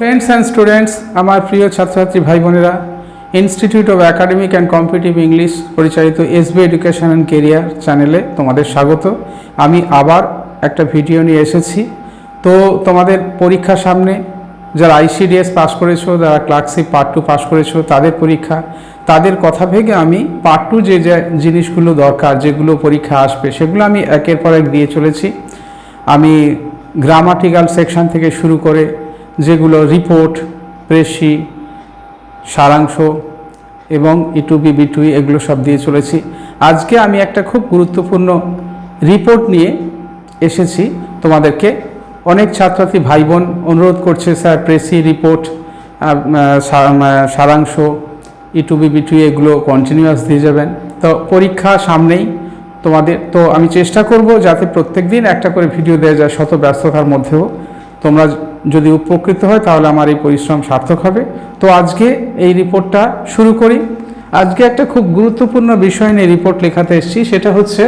Friends and students, আমার প্রিয় ছাত্রছাত্রী ভাই বোনেরা, institute of academic and competitive English পরিচালিত এসবি এডুকেশন অ্যান্ড কেরিয়ার চ্যানেলে তোমাদের স্বাগত। আমি আবার একটা ভিডিও নিয়ে এসেছি। তো তোমাদের পরীক্ষার সামনে যারা আইসিডিএস পাস করেছো, যারা ক্লার্কশিপ পার্ট 2 পাস করেছো, তাদের পরীক্ষা, তাদের কথা ভেবে আমি পার্ট 2 যে জিনিসগুলো দরকার, যেগুলো পরীক্ষা আসবে, সেগুলো আমি একের পর এক দিয়ে চলেছি। আমি গ্রামাটিক্যাল সেকশন থেকে শুরু করে যেগুলো রিপোর্ট, প্রেসি, সারাংশ এবং ইটুবি বিটুই, এগুলো সব দিয়ে চলেছি। আজকে আমি একটা খুব গুরুত্বপূর্ণ রিপোর্ট নিয়ে এসেছি তোমাদেরকে। অনেক ছাত্রছাত্রী ভাই বোন অনুরোধ করছে, স্যার প্রেসি, রিপোর্ট, সারাংশ, ইটুবি বিটুই এগুলো কন্টিনিউয়াস দিয়ে যাবেন। তো পরীক্ষা সামনেই তোমাদের, তো আমি চেষ্টা করব যাতে প্রত্যেক দিন একটা করে ভিডিও দেওয়া যায়। শত ব্যস্ততার মধ্যেও তোমরা যদি উপকৃত হয় তাহলে আমার এই পরিশ্রম সার্থক হবে। তো আজকে এই রিপোর্টটা শুরু করি। আজকে একটা খুব গুরুত্বপূর্ণ বিষয় নিয়ে রিপোর্ট লেখাতে এসেছি। সেটা হচ্ছে,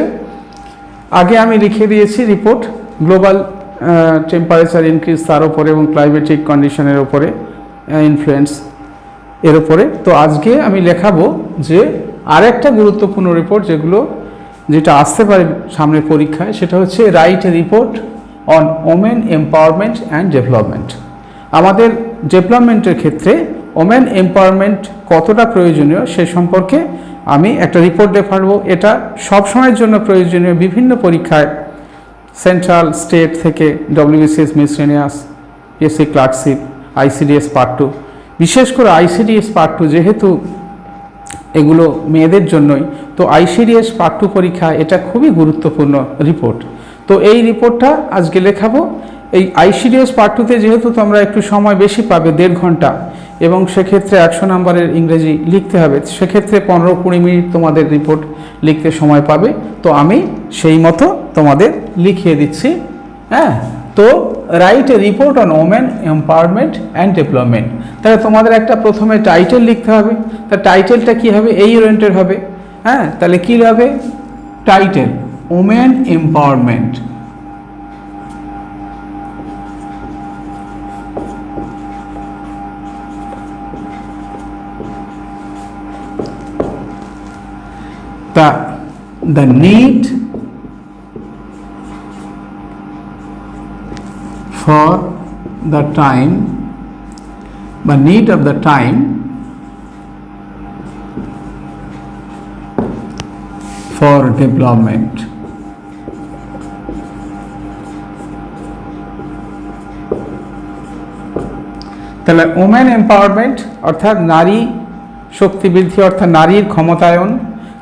আগে আমি লিখে দিয়েছি রিপোর্ট গ্লোবাল টেম্পারেচার ইনক্রিজ তার উপরে এবং ক্লাইমেটিক কন্ডিশনের উপরে ইনফ্লুয়েন্স এর উপরে। তো আজকে আমি লেখাবো যে আরেকটা গুরুত্বপূর্ণ রিপোর্ট যেটা আসতে পারে সামনের পরীক্ষায়, সেটা হচ্ছে write a report on women empowerment and development. আমাদের ডেভেলপমেন্টের ক্ষেত্রে ওমেন এম্পাওয়ারমেন্ট কতটা প্রয়োজনীয় সে সম্পর্কে আমি একটা রিপোর্ট দেখাবো। এটা সবসময়ের জন্য প্রয়োজনীয়। বিভিন্ন পরীক্ষায় সেন্ট্রাল, স্টেট থেকে WBCS miscellaneous, PSC clerkship, ICDS part 2, বিশেষ করে আইসিডিএস পার্ট 2 যেহেতু এগুলো মেয়েদের জন্যই, তো আইসিডিএস পার্ট 2 পরীক্ষা এটা খুবই গুরুত্বপূর্ণ রিপোর্ট। তো এই রিপোর্টটা আজকে লেখাবো। এই আইসিডিএস পার্ট 2তে যেহেতু তোমরা একটু সময় বেশি পাবে, 1.5 ঘন্টা, এবং সেক্ষেত্রে 100 নম্বরের ইংরেজি লিখতে হবে, সেক্ষেত্রে 15-20 মিনিট তোমাদের রিপোর্ট লিখতে সময় পাবে। তো আমি সেই মতো তোমাদের লিখিয়ে দিচ্ছি। হ্যাঁ, তো write a report on women empowerment and development. তাহলে তোমাদের একটা প্রথমে টাইটেল লিখতে হবে। তা টাইটেলটা কী হবে? এই ওরিয়েন্টেড হবে। হ্যাঁ, তাহলে কী হবে title? Women empowerment. The need for the time, the need of the time for development. তাহলে ওমেন এম্পাওয়ারমেন্ট অর্থাৎ নারী শক্তি বৃদ্ধি, অর্থাৎ নারীর ক্ষমতায়ন।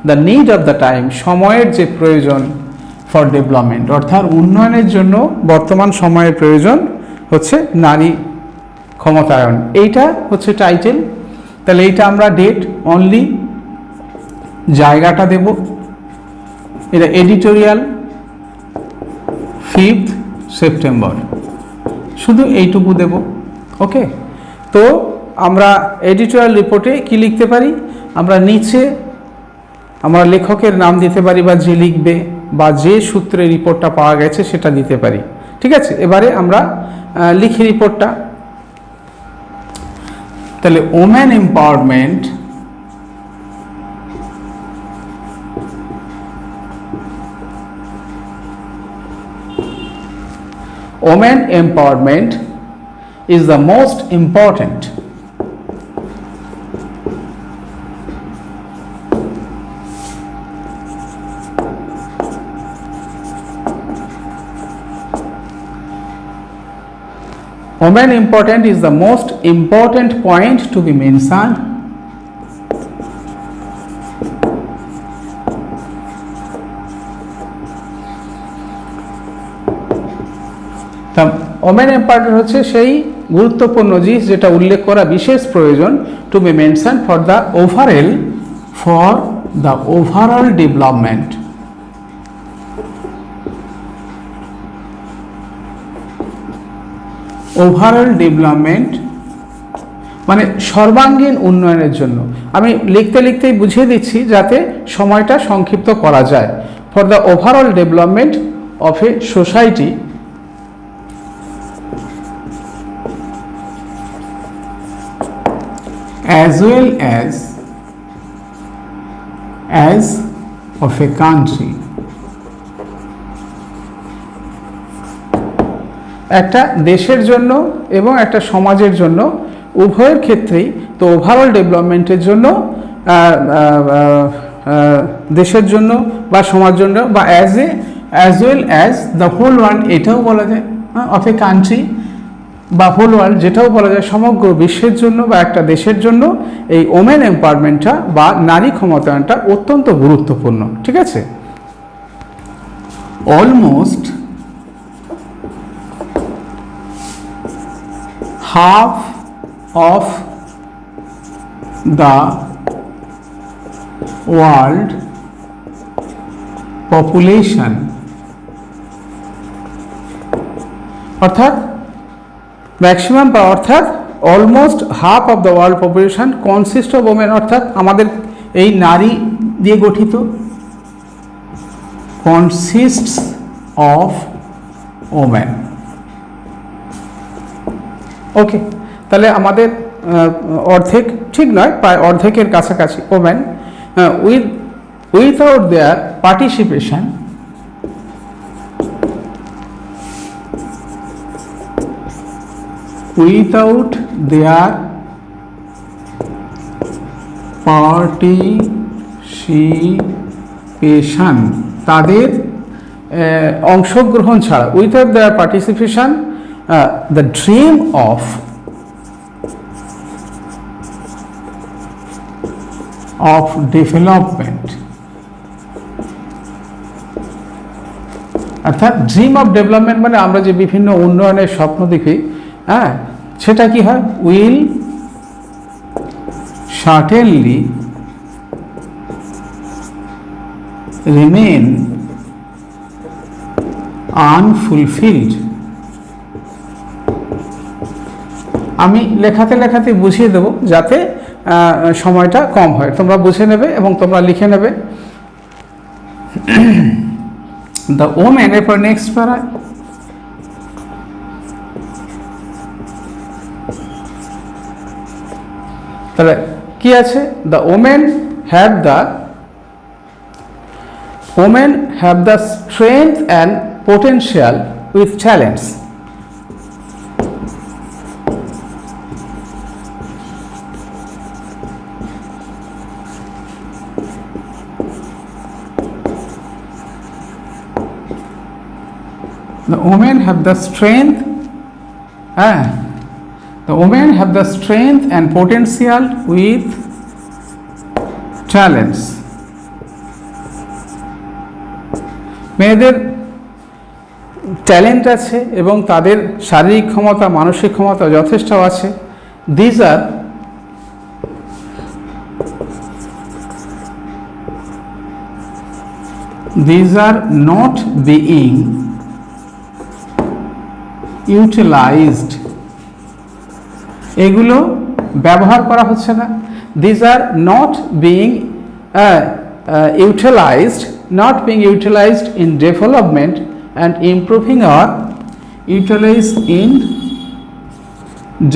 The need of the time, সময়ের যে প্রয়োজন, ফর ডেভেলপমেন্ট অর্থাৎ উন্নয়নের জন্য বর্তমান সময়ের প্রয়োজন হচ্ছে নারী ক্ষমতায়ন। এইটা হচ্ছে টাইটেল। তাহলে এইটা আমরা ডেট অনলি, জায়গাটা দেব, এটা এডিটোরিয়াল 5 সেপ্টেম্বর, শুধু এইটুকু দেব। ওকে, তো আমরা এডিটোরিয়াল রিপোর্টে কি লিখতে পারি? আমরা নিচে আমরা লেখকের নাম দিতে পারি, বা যে লিখবে বা যে সূত্রে রিপোর্টটা পাওয়া গেছে সেটা দিতে পারি। ঠিক আছে, এবারে আমরা লিখি রিপোর্টটা। তাহলে women empowerment is the most important point to be mentioned women empowerment হচ্ছে সেই গুরুত্বপূর্ণ জিনিস যেটা উল্লেখ করা বিশেষ প্রয়োজন। To be mention for the overall development. Overall development মানে সর্বাঙ্গীন উন্নয়নের জন্য। আমি লিখতে লিখতেই বুঝিয়ে দিচ্ছি যাতে সময়টা সংক্ষিপ্ত করা যায়। For the overall development of a society as well as of a country. একটা দেশের জন্য এবং একটা সমাজের জন্য উভয়ের ক্ষেত্রেই তো ওভারঅল ডেভেলপমেন্টের জন্য দেশের জন্য বা সমাজের জন্য বা as well as the whole world এটাও বলা যায়, অফ এ কান্ট্রি বা হোল ওয়ার্ল্ড যেটাও বলা যায়, সমগ্র বিশ্বের জন্য বা একটা দেশের জন্য এই ওমেন এম্পাওয়ারমেন্টটা বা নারী ক্ষমতায়নটা অত্যন্ত গুরুত্বপূর্ণ। ঠিক আছে, almost half of the world population অর্থাৎ ম্যাক্সিমাম বা অর্থাৎ almost half of the world population consist of women, অর্থাৎ আমাদের এই নারী দিয়ে গঠিত, কনসিস্টস অফ ওমেন। ওকে, তাহলে আমাদের অর্ধেক ঠিক নয়, প্রায় অর্ধেকের কাছাকাছি women. Without there participation without their participation তাদের অংশগ্রহণ ছাড়া, without their participation the dream of development অর্থাৎ ড্রিম অফ ডেভেলপমেন্ট মানে আমরা যে বিভিন্ন উন্নয়নের স্বপ্ন দেখি, হ্যাঁ, সেটা কি হয়, উইল সার্টেনলি রিমেন আনফুলফিলড। আমি লেখাতে বুঝিয়ে দেব যাতে সময়টা কম হয়, তোমরা বুঝে নেবে এবং তোমরা লিখে নেবে। দ্য ওমেন, এরপর নেক্সট প্যারা, তাহলে কি আছে, the women have the strength and potential with talents. The women have the strength, the women have the strength and potential with talents. মেয়েদের ট্যালেন্ট আছে এবং তাদের শারীরিক ক্ষমতা, মানসিক ক্ষমতা যথেষ্ট আছে। These are not being utilized, এগুলো ব্যবহার করা হচ্ছে না। These are not being utilized in development and improving or utilized in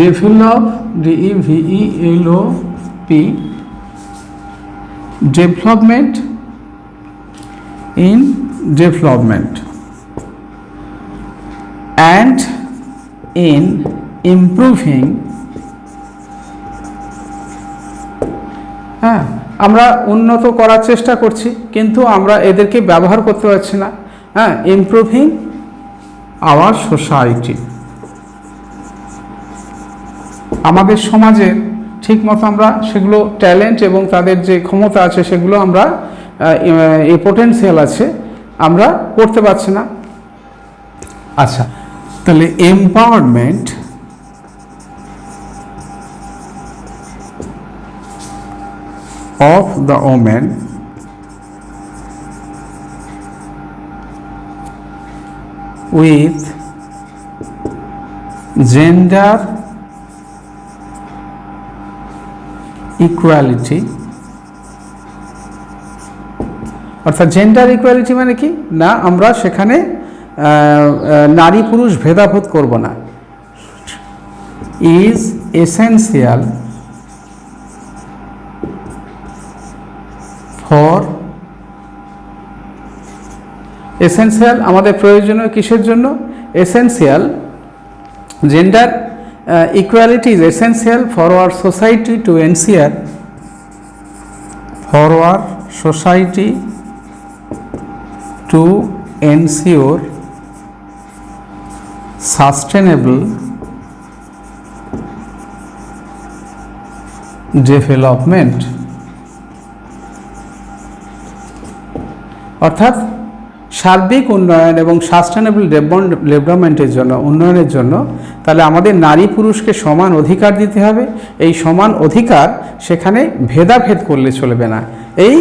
develop, D-E-V-E-L-O-P, development, in development and in improving, হ্যাঁ, আমরা উন্নত করার চেষ্টা করছি কিন্তু আমরা এদেরকে ব্যবহার করতে পারছি না। হ্যাঁ, ইমপ্রুভিং আওয়ার সোসাইটি, আমাদের সমাজে ঠিকমতো আমরা সেগুলো ট্যালেন্ট এবং তাদের যে ক্ষমতা আছে সেগুলো আমরা এই পোটেনশিয়াল আছে আমরা করতে পারছি না। আচ্ছা, তাহলে empowerment of the women with gender equality, অর্থাৎ জেন্ডার ইকুয়ালিটি মানে কি না, আমরা সেখানে নারী পুরুষ ভেদাভেদ করব না, is essential ফর এসেন্সিয়াল, আমাদের প্রয়োজনীয় কিসের জন্য? Essential, gender equality is essential for our society to ensure, for our society to ensure sustainable development. অর্থাৎ সার্বিক উন্নয়ন এবং সাস্টেনেবল ডেভেলপমেন্টের জন্য, উন্নয়নের জন্য তাহলে আমাদের নারী পুরুষকে সমান অধিকার দিতে হবে। এই সমান অধিকার সেখানে ভেদাভেদ করলে চলবে না, এই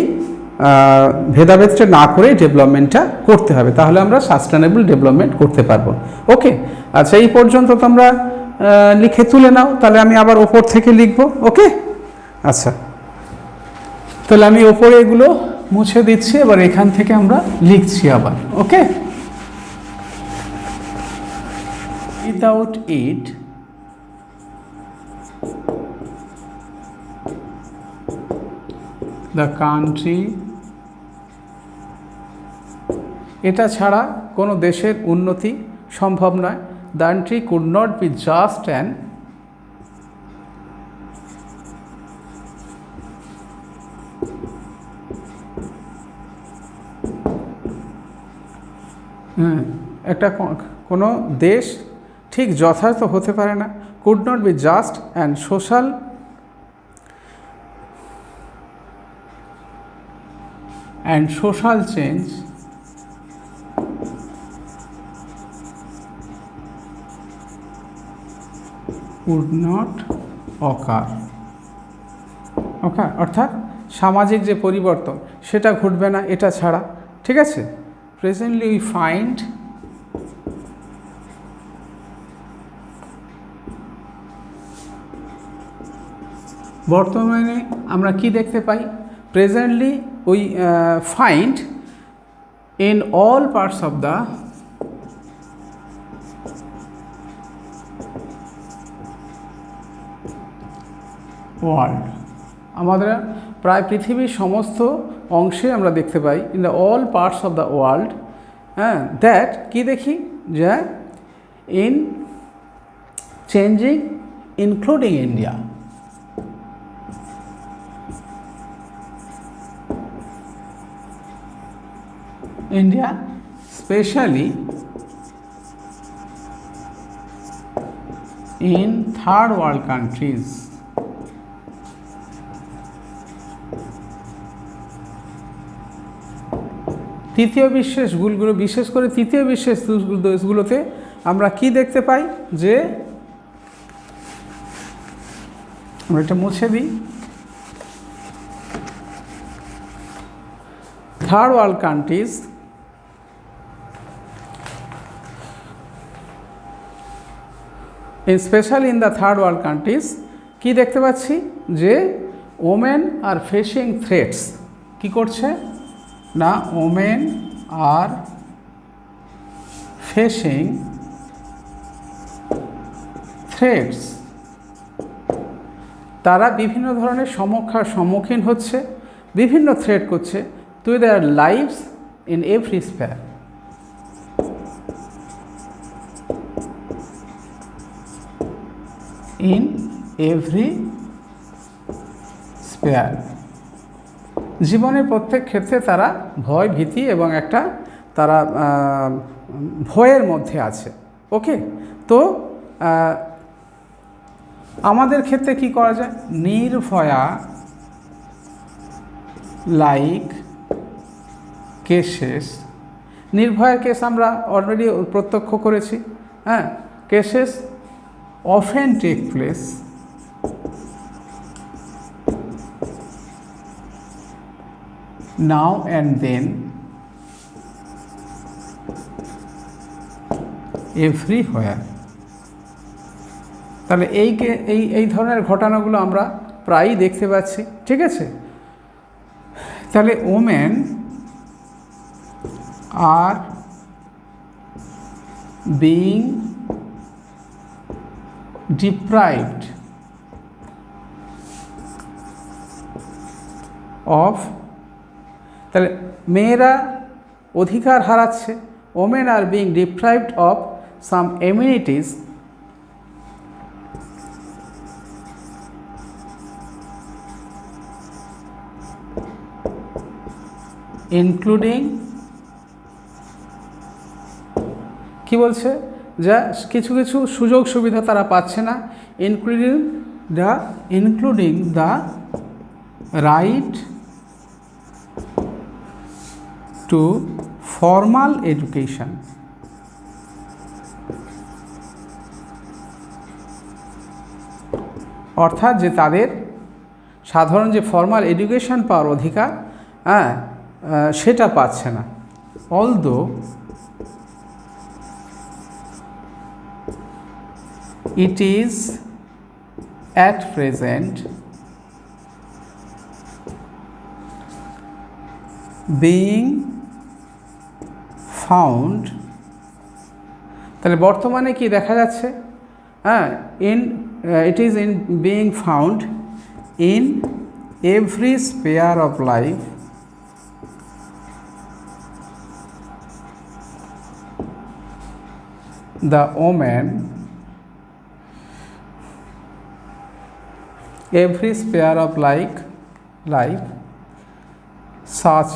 ভেদাভেদটা না করে ডেভেলপমেন্টটা করতে হবে, তাহলে আমরা সাস্টেনেবল ডেভেলপমেন্ট করতে পারবো। ওকে, আচ্ছা এই পর্যন্ত তোমরা লিখে তুলে নাও, তাহলে আমি আবার ওপর থেকে লিখব। ওকে, আচ্ছা তাহলে আমি ওপরে এগুলো মুছে দিচ্ছি, এবার এখান থেকে আমরা লিখছি আবার। Okay, without it the country, এটা ছাড়া কোনো দেশের উন্নতি সম্ভব নয়। The country could not be just and একটা কোনো দেশ ঠিক যথার্থ হতে পারে না। Could not be just and social change would not occur. Okay, অর্থাৎ সামাজিক যে পরিবর্তন সেটা ঘটবে না এটা ছাড়া। ঠিক আছে, প্রেজেন্টলি উই ফাইন্ড বর্তমানে আমরা কি দেখতে পাই? Presently we find in all parts of the world, আমাদের প্রায় পৃথিবীর সমস্ত অংশে আমরা দেখতে পাই, in the all parts of the world, হ্যাঁ, দ্যাট কি দেখি যে in changing including India, India specially in third world countries, তৃতীয় বিশ্বের দেশগুলো, বিশেষ করে তৃতীয় বিশ্বের দেশগুলোতে আমরা কি দেখতে পাই যে, আমরা এটা মুছে দিই, third world countries specially in the third world countries কি দেখতে পাচ্ছি যে ওমেন আর ফেসিং থ্রেটস, কি করছে না, ওমেন আর ফেসিং থ্রেটস, তারা বিভিন্ন ধরনের সমস্যার সম্মুখীন হচ্ছে, বিভিন্ন থ্রেট করছে to their lifes in every sphere, in every sphere, জীবনের প্রত্যেক ক্ষেত্রে তারা ভয়, ভীতি এবং একটা তারা ভয়ের মধ্যে আছে। ওকে, তো আমাদের ক্ষেত্রে কি করা যায়, নির্ভয়া লাইক কেসেস, নির্ভয়ার কেস আমরা অলরেডি প্রত্যক্ষ করেছি, হ্যাঁ, cases often take place now and then everywhere, তাহলে এই ধরনের ঘটনাগুলো আমরা প্রায়ই দেখতে পাচ্ছি। ঠিক আছে, তাহলে women are being deprived of তাহলে মেয়েরা অধিকার হারাচ্ছে, women are being deprived of some amenities including, কি বলছে, যা কিছু কিছু সুযোগ সুবিধা তারা পাচ্ছে না, including the right two formal education. অর্থাৎ যে তাদের সাধারণ যে ফর্মাল এডুকেশন পাওয়ার অধিকার, সেটা পাচ্ছে না। Although it is at present being found, তাহলে বর্তমানে কি দেখা যাচ্ছে, it is in being found in every sphere of life the woman, every sphere of life such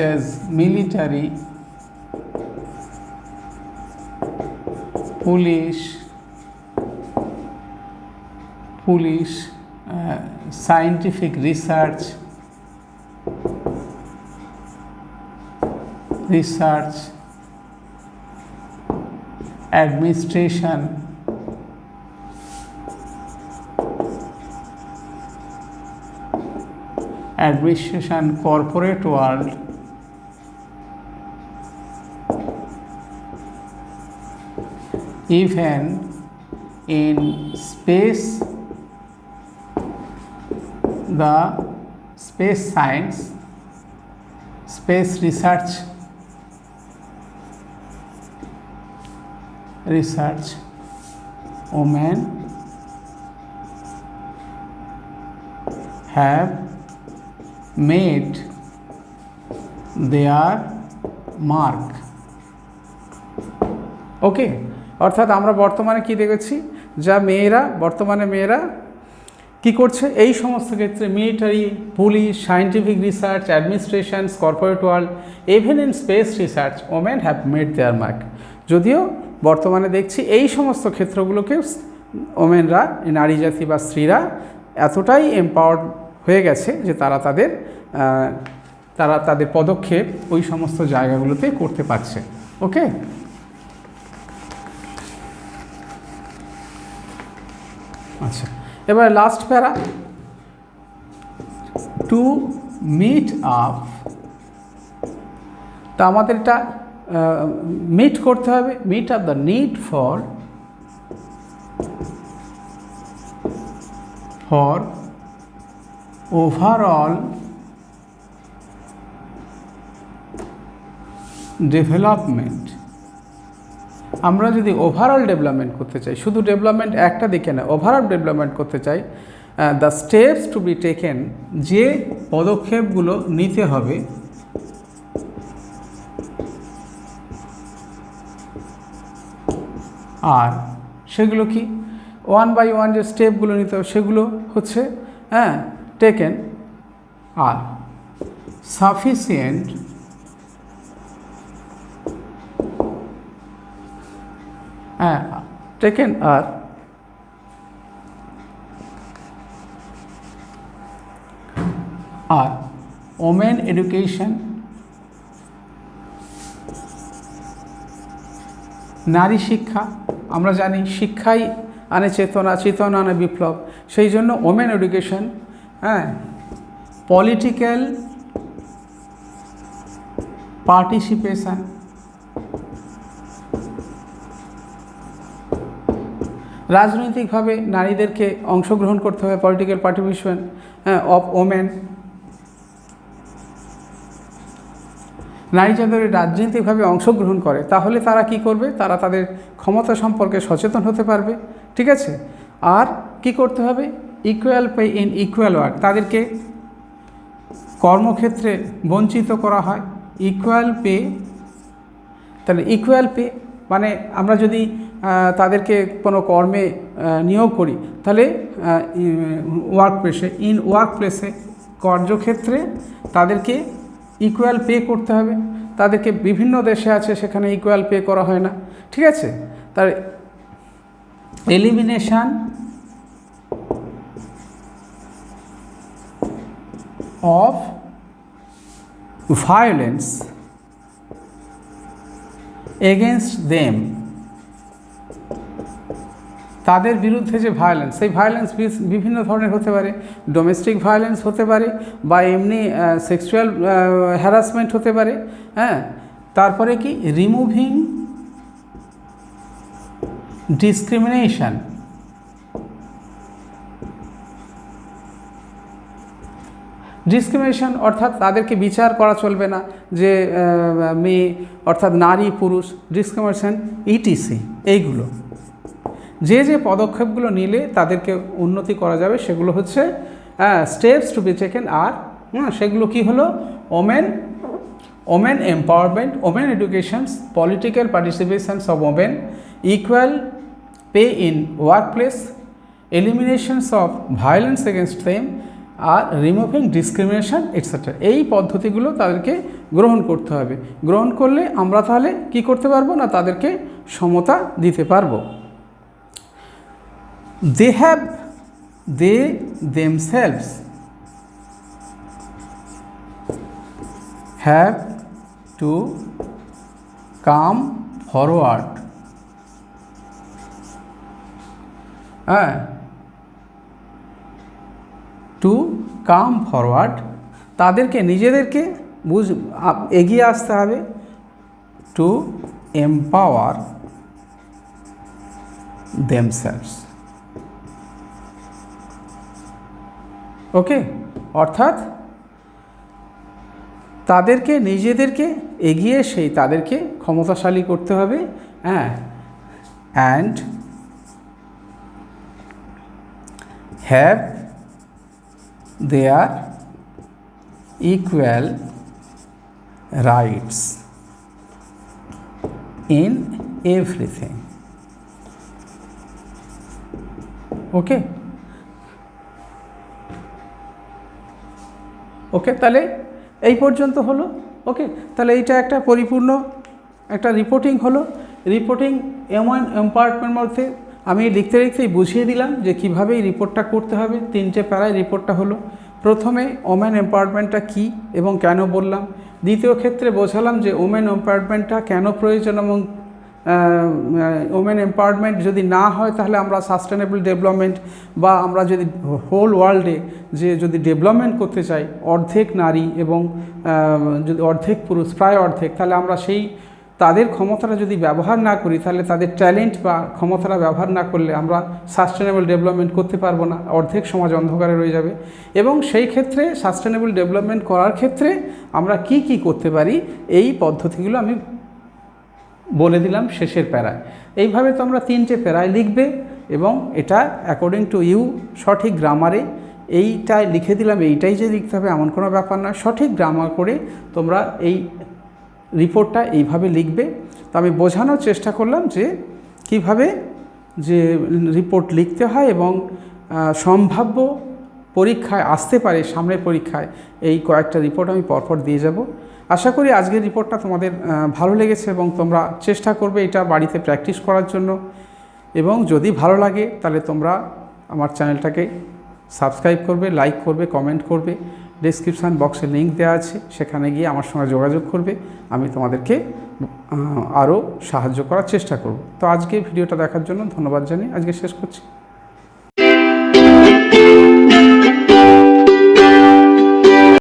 as military, police, scientific research, administration, corporate world, even in space, the space science, space research, women have made their mark. ওকে, অর্থাৎ আমরা বর্তমানে কি দেখেছি, যা বর্তমানে মেয়েরা কি করছে, এই সমস্ত ক্ষেত্রে military, police, scientific research, administrations, corporate world, even in space research women have made their mark. যদিও বর্তমানে দেখছি এই সমস্ত ক্ষেত্রগুলোকে ওমেনরা, নারী জাতি বা স্ত্রীরা এতটাই এম্পাওয়ার্ড হয়ে গেছে যে তারা তাদের পদক্ষেপ ওই সমস্ত জায়গাগুলোতে করতে পারছে। ওকে, আচ্ছা, এবার লাস্ট প্যারা, টু মিট আপ। তা আমাদের এটা মিট করতে হবে, meet up the need for overall development. আমরা যদি ওভারঅল ডেভেলপমেন্ট করতে চাই, শুধু ডেভেলপমেন্ট একটা দিকে না, ওভারঅল ডেভেলপমেন্ট করতে চাই, the steps to be taken, যে পদক্ষেপগুলো নিতে হবে আর সেগুলো কি, ওয়ান বাই ওয়ান যে স্টেপগুলো নিতে হবে সেগুলো হচ্ছে taken are sufficient taken are women education, নারী শিক্ষা। আমরা জানি শিক্ষাই আনে চেতনা, চেতনা আনে বিপ্লব। সেই জন্য ওমেন এডুকেশন, পলিটিক্যাল পার্টিসিপেশন, রাজনৈতিকভাবে নারীদেরকে অংশগ্রহণ করতে হবে, পলিটিক্যাল পার্টিসিপেশন অফ ওমেন, নারী যদি রাজনৈতিকভাবে অংশগ্রহণ করে তাহলে তারা কি করবে, তারা তাদের ক্ষমতা সম্পর্কে সচেতন হতে পারবে, ঠিক আছে। আর কি করতে হবে, equal pay in equal work, তাদেরকে কর্মক্ষেত্রে বঞ্চিত করা হয়। ইকুয়াল পে, তাহলে ইকুয়াল পে মানে আমরা যদি তাদেরকে কোনো কর্মে নিয়োগ করি তাহলে ওয়ার্ক প্লেসে, ইন ওয়ার্ক প্লেসে, কার্যক্ষেত্রে তাদেরকে ইকুয়াল পে করতে হবে। তাদেরকে বিভিন্ন দেশে আছে সেখানে ইকুয়াল পে করা হয় না, ঠিক আছে। তার elimination of violence against them, তাদের বিরুদ্ধে যে ভায়োলেন্স, সেই ভায়োলেন্স বিভিন্ন ধরনের হতে পারে। ডোমেস্টিক ভায়োলেন্স হতে পারে বা এমনি সেক্সুয়াল হ্যারাসমেন্ট হতে পারে। হ্যাঁ, তারপরে কি রিমুভিং ডিসক্রিমিনেশন, ডিসক্রিমিনেশন অর্থাৎ তাদেরকে বিচার করা চলবে না যে মেয়ে অর্থাৎ নারী পুরুষ, ডিসক্রিমিনেশন ইটিসি, এইগুলো যে যে পদক্ষেপগুলো নিলে তাদেরকে উন্নতি করা যাবে সেগুলো হচ্ছে স্টেপস টু বি টেকেন। আর সেগুলো কি হলো, women empowerment, women educations, political participations of women, equal pay in work place, eliminations of violence against them, আর রিমুভিং ডিসক্রিমিনেশন এটসেট্রা। এই পদ্ধতিগুলো তাদেরকে গ্রহণ করতে হবে। গ্রহণ করলে আমরা তাহলে কি করতে পারবো না, তাদেরকে সমতা দিতে পারবো। They themselves have to come forward to come forward, তাদেরকে নিজেদেরকে এগিয়ে আসতে হবে। to empower themselves, ওকে। অর্থাৎ তাদেরকে নিজেদেরকে এগিয়ে সেই তাদেরকে ক্ষমতাশালী করতে হবে। হ্যাঁ, and have their equal rights in everything, okay. Okay, তাহলে এই পর্যন্ত হলো। ওকে, তাহলে এইটা একটা পরিপূর্ণ একটা রিপোর্টিং হলো। রিপোর্টিং এম্পাওয়ারমেন্টের মধ্যে আমি লিখতে লিখতেই বুঝিয়ে দিলাম যে কীভাবে এই রিপোর্টটা করতে হবে। 3টে প্যারায় রিপোর্টটা হলো। প্রথমে ওমেন এম্পাওয়ারমেন্টটা কী এবং কেন বললাম। দ্বিতীয় ক্ষেত্রে বোঝালাম যে ওমেন এম্পাওয়ারমেন্টটা কেন প্রয়োজন এবং ওমেন এম্পাওয়ারমেন্ট যদি না হয় তাহলে আমরা সাস্টেনেবল ডেভেলপমেন্ট বা আমরা যদি হোল ওয়ার্ল্ডে যদি ডেভেলপমেন্ট করতে চাই, অর্ধেক নারী এবং যদি অর্ধেক পুরুষ, প্রায় অর্ধেক, তাহলে আমরা সেই তাদের ক্ষমতাটা যদি ব্যবহার না করি, তাহলে তাদের ট্যালেন্ট বা ক্ষমতাটা ব্যবহার না করলে আমরা সাস্টেনেবল ডেভেলপমেন্ট করতে পারবো না, অর্ধেক সমাজ অন্ধকারে রয়ে যাবে। এবং সেই ক্ষেত্রে সাস্টেনেবল ডেভেলপমেন্ট করার ক্ষেত্রে আমরা কি কি করতে পারি, এই পদ্ধতিগুলো আমি বলে দিলাম শেষের প্যারায়। এইভাবে তোমরা 3টে প্যারায় লিখবে এবং এটা অ্যাকর্ডিং টু ইউ সঠিক গ্রামারে এইটাই লিখে দিলাম, এইটাই যে লিখতে হবে এমন কোনো ব্যাপার নয়। সঠিক গ্রামার করে তোমরা এই রিপোর্টটা এইভাবে লিখবে। তো আমি বোঝানোর চেষ্টা করলাম যে কিভাবে যে রিপোর্ট লিখতে হয় এবং সম্ভাব্য পরীক্ষায় আসতে পারে, সামনের পরীক্ষায় এই কয়েকটা রিপোর্ট আমি পরপর দিয়ে যাব। আশা করি আজকের রিপোর্টটা তোমাদের ভালো লেগেছে এবং তোমরা চেষ্টা করবে এটা বাড়িতে প্র্যাকটিস করার জন্য। এবং যদি ভালো লাগে তাহলে তোমরা আমার চ্যানেলটাকে সাবস্ক্রাইব করবে, লাইক করবে, কমেন্ট করবে। ডেসক্রিপশান বক্সে লিঙ্ক দেওয়া আছে, সেখানে গিয়ে আমার সঙ্গে যোগাযোগ করবে। আমি তোমাদেরকে আরও সাহায্য করার চেষ্টা করব। তো আজকে ভিডিওটা দেখার জন্য ধন্যবাদ জানিয়ে আজকে শেষ করছি।